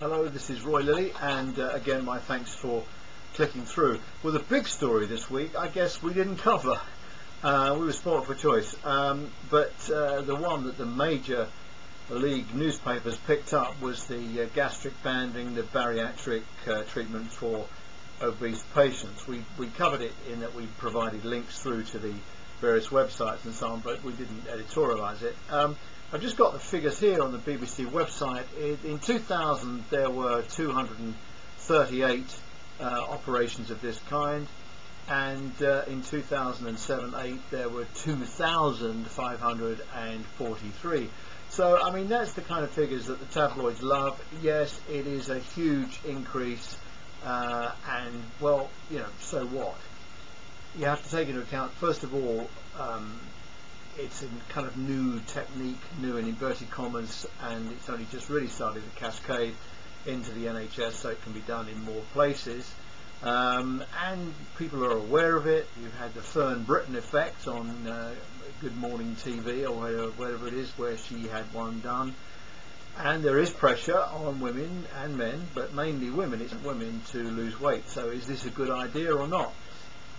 Hello, this is Roy Lilley, and again my thanks for clicking through. Well, the big story this week, I guess we didn't cover. We were spoiled for choice, but the one that the major league newspapers picked up was the gastric banding, the bariatric treatment for obese patients. We covered it in that we provided links through to the various websites and so on, but we didn't editorialise it. I've just got the figures here on the BBC website. In 2000 there were 238 operations of this kind, and in 2007-8 there were 2,543. So I mean, that's the kind of figures that the tabloids love. Yes, it is a huge increase, and well, you know, so what? You have to take into account, first of all, it's a kind of new technique, new in inverted commas, and it's only just really started to cascade into the NHS, so it can be done in more places, and people are aware of it. You've had the Fern Britton effect on Good Morning TV or whatever it is, where she had one done, and there is pressure on women and men, but mainly women. It's women to lose weight. So is this a good idea or not?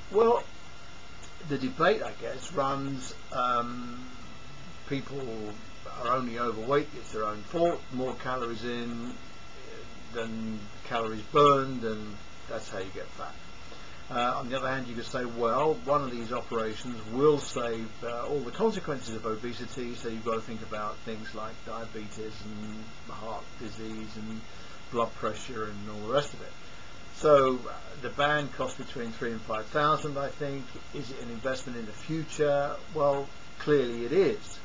Well, the debate, I guess, runs people are only overweight, it's their own fault, more calories in than calories burned, and that's how you get fat. On the other hand, you could say, well, one of these operations will save all the consequences of obesity, so you've got to think about things like diabetes and heart disease and blood pressure and all the rest of it. So the band costs between 3,000 and 5,000, I think. Is it an investment in the future? Well, clearly it is.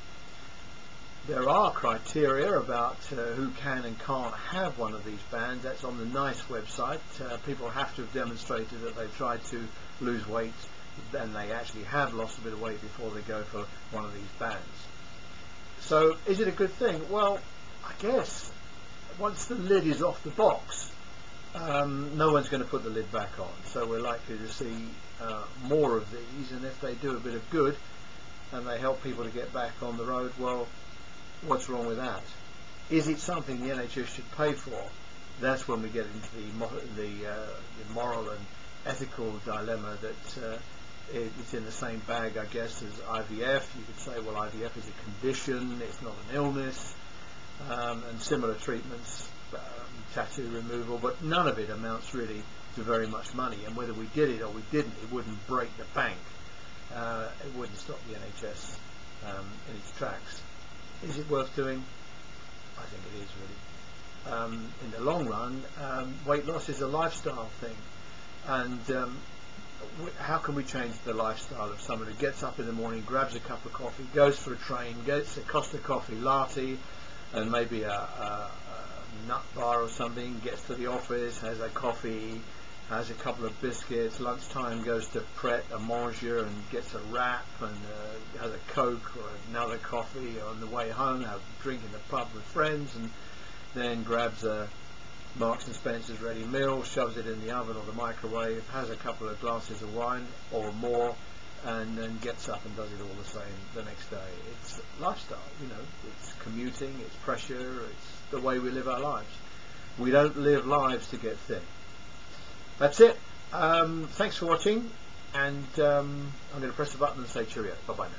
There are criteria about who can and can't have one of these bands. That's on the NICE website. People have to have demonstrated that they've tried to lose weight and they actually have lost a bit of weight before they go for one of these bands. So is it a good thing? Well, I guess once the lid is off the box, no one's going to put the lid back on, so we're likely to see more of these, and if they do a bit of good and they help people to get back on the road, well, what's wrong with that? Is it something the NHS should pay for? That's when we get into the moral and ethical dilemma that it's in the same bag, I guess, as IVF. You could say, well, IVF is a condition, it's not an illness, and similar treatments, tattoo removal, but none of it amounts really to very much money, and whether we did it or we didn't, it wouldn't break the bank. It wouldn't stop the NHS in its tracks. Is it worth doing? I think it is, really. In the long run, weight loss is a lifestyle thing, and how can we change the lifestyle of someone who gets up in the morning, grabs a cup of coffee, goes for a train, gets a Costa Coffee latte and maybe a nut bar or something, gets to the office, has a coffee, has a couple of biscuits, lunchtime goes to Pret a Manger and gets a wrap and has a Coke or another coffee, or on the way home have a drink in the pub with friends, and then grabs a Marks and Spencer's ready meal, shoves it in the oven or the microwave, has a couple of glasses of wine or more, and then gets up and does it all the same the next day. It's lifestyle, you know, it's commuting, it's pressure, it's the way we live our lives. We don't live lives to get thin. That's it. Thanks for watching, and I'm going to press the button and say cheerio. Bye bye now.